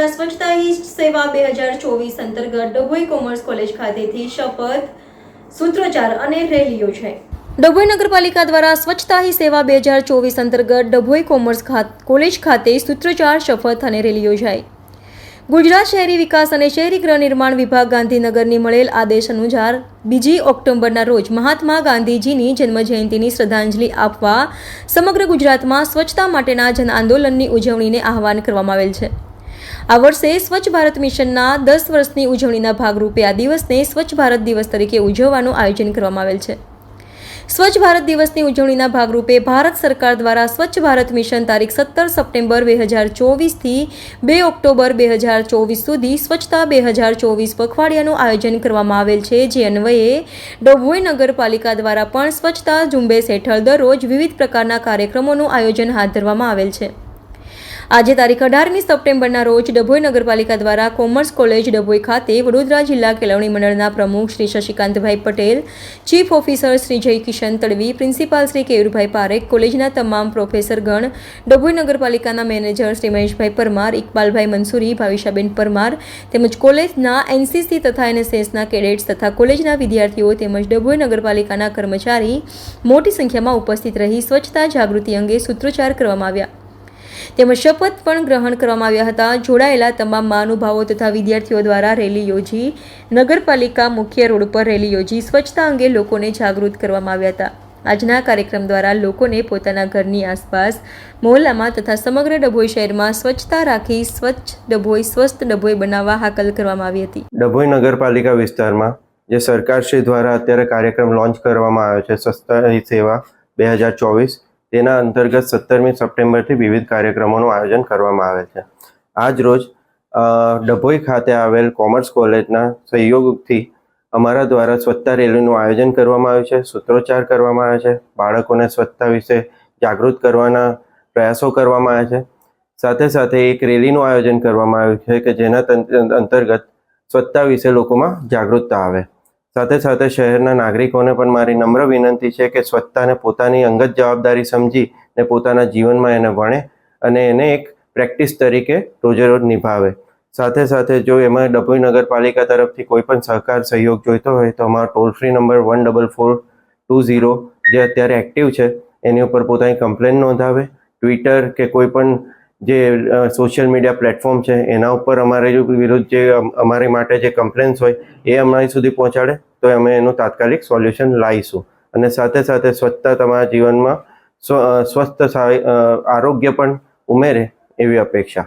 દ્વારા સ્વચ્છતા હી સેવા 2024 અંતર્ગત ડભોઈ કોમર્સ કોલેજ ખાતેથી શપથ, સૂત્રોચ્ચાર અને રેલી યોજાઈ। ડભોઈ નગરપાલિકા દ્વારા સ્વચ્છતા હી સેવા 2024 અંતર્ગત ડભોઈ કોમર્સ કોલેજ ખાતે સૂત્રોચ્ચાર, શપથ અને રેલી યોજાઈ। ગુજરાત શહેરી વિકાસ અને શહેરી ગૃહ નિર્માણ વિભાગ ગાંધીનગરની મળેલ આદેશ અનુસાર 2 ઓક્ટોબરના રોજ મહાત્મા ગાંધીજીની જન્મજયંતિની શ્રદ્ધાંજલિ આપવા સમગ્ર ગુજરાતમાં સ્વચ્છતા માટેના જન આંદોલનની ઉજવણીને આહવાન કરવામાં આવેલ છે। આ વર્ષે સ્વચ્છ ભારત મિશનના 10 વર્ષની ઉજવણીના ભાગરૂપે આ દિવસને સ્વચ્છ ભારત દિવસ તરીકે ઉજવવાનું આયોજન કરવામાં આવેલ છે। સ્વચ્છ ભારત દિવસની ઉજવણીના ભાગરૂપે ભારત સરકાર દ્વારા સ્વચ્છ ભારત મિશન તારીખ 17 સપ્ટેમ્બર 2024 થી 2 ઓક્ટોબર 2024 સુધી સ્વચ્છતા 2024 પખવાડિયાનું આયોજન કરવામાં આવેલ છે, જે અન્વયે ડભોઈ નગરપાલિકા દ્વારા પણ સ્વચ્છતા ઝુંબેશ હેઠળ દરરોજ વિવિધ પ્રકારના કાર્યક્રમોનું આયોજન હાથ ધરવામાં આવેલ છે। આજે તારીખ 18મી સપ્ટેમ્બરના રોજ ડભોઈ નગરપાલિકા દ્વારા કોમર્સ કોલેજ ડભોઈ ખાતે વડોદરા જિલ્લા કેળવણી મંડળના પ્રમુખ શ્રી શશિકાંતભાઈ પટેલ, ચીફ ઓફિસર શ્રી જય કિશન તડવી, પ્રિન્સિપાલ શ્રી કેયુરભાઈ પારેખ, કોલેજના તમામ પ્રોફેસરગણ, ડભોઈ નગરપાલિકાના મેનેજર શ્રી મહેશભાઈ પરમાર, ઇકબાલભાઈ મંસૂરી, ભાવિશાબેન પરમાર તેમજ કોલેજના એનસીસી તથા એનએસએસના કેડેટ્સ તથા કોલેજના વિદ્યાર્થીઓ તેમજ ડભોઈ નગરપાલિકાના કર્મચારી મોટી સંખ્યામાં ઉપસ્થિત રહી સ્વચ્છતા જાગૃતિ અંગે સૂત્રોચ્ચાર કરવામાં આવ્યા તેમજ શપથ પણ ગ્રહણ કરવામાં આવ્યા હતા। જોડાયેલા તમામ મહાનુભાવો તથા વિદ્યાર્થીઓ દ્વારા રેલી યોજી નગરપાલિકા મુખ્ય રોડ પર રેલી યોજી સ્વચ્છતા અંગે લોકોને જાગૃત કરવામાં આવ્યા હતા। આજના કાર્યક્રમ દ્વારા લોકોને પોતાના ઘરની આસપાસ, મહોલ્લામાં તથા સમગ્ર ડભોઈ શહેરમાં સ્વચ્છતા રાખી સ્વચ્છ ડભોઈ, સ્વસ્થ ડભોઈ બનાવવા હાકલ કરવામાં આવી હતી। ડભોઈ નગરપાલિકા વિસ્તારમાં જે સરકારશ્રી દ્વારા અત્યારે કાર્યક્રમ લોન્ચ કરવામાં આવ્યો છે, સ્વચ્છતા હી સેવા 2024, તેના અંતર્ગત 17મી સપ્ટેમ્બરથી વિવિધ કાર્યક્રમોનું આયોજન કરવામાં આવે છે। આજ રોજ ડભોઈ ખાતે આવેલ કોમર્સ કોલેજના સહયોગથી અમારા દ્વારા સ્વચ્છતા રેલીનું આયોજન કરવામાં આવ્યું છે, સૂત્રોચ્ચાર કરવામાં આવે છે, બાળકોને સ્વચ્છતા વિશે જાગૃત કરવાના પ્રયાસો કરવામાં આવે છે। સાથે સાથે એક રેલીનું આયોજન કરવામાં આવ્યું છે કે જેના અંતર્ગત સ્વચ્છતા વિશે લોકોમાં જાગૃતતા આવે। સાથે સાથે શહેરના નાગરિકોને પણ મારી નમ્ર વિનંતી છે કે સ્વચ્છતાને પોતાની અંગત જવાબદારી સમજી ને પોતાના જીવનમાં એને વણે અને એને એક પ્રેક્ટિસ તરીકે રોજે રોજ નિભાવે। સાથે સાથે જો એમાં ડભોઈ નગરપાલિકા તરફથી કોઈ પણ સહકાર સહયોગ જોઈતો હોય તો અમારો ટોલ ફ્રી નંબર 14420 જે અત્યારે એક્ટિવ છે એની ઉપર પોતાની કમ્પ્લેન નોંધાવે। ટ્વિટર કે કોઈ પણ જે સોશિયલ મીડિયા પ્લેટફોર્મ છે એના ઉપર અમારી વિરુદ્ધ જે અમારી માટે જે કમ્પ્લેન્સ હોય એ અમારી સુધી પહોંચાડે તો અમે એનું તાત્કાલિક સોલ્યુશન લાવીશું। અને સાથે સાથે સ્વચ્છતા તમારા જીવનમાં સ્વસ્થ આરોગ્ય પણ ઉમેરે એવી અપેક્ષા।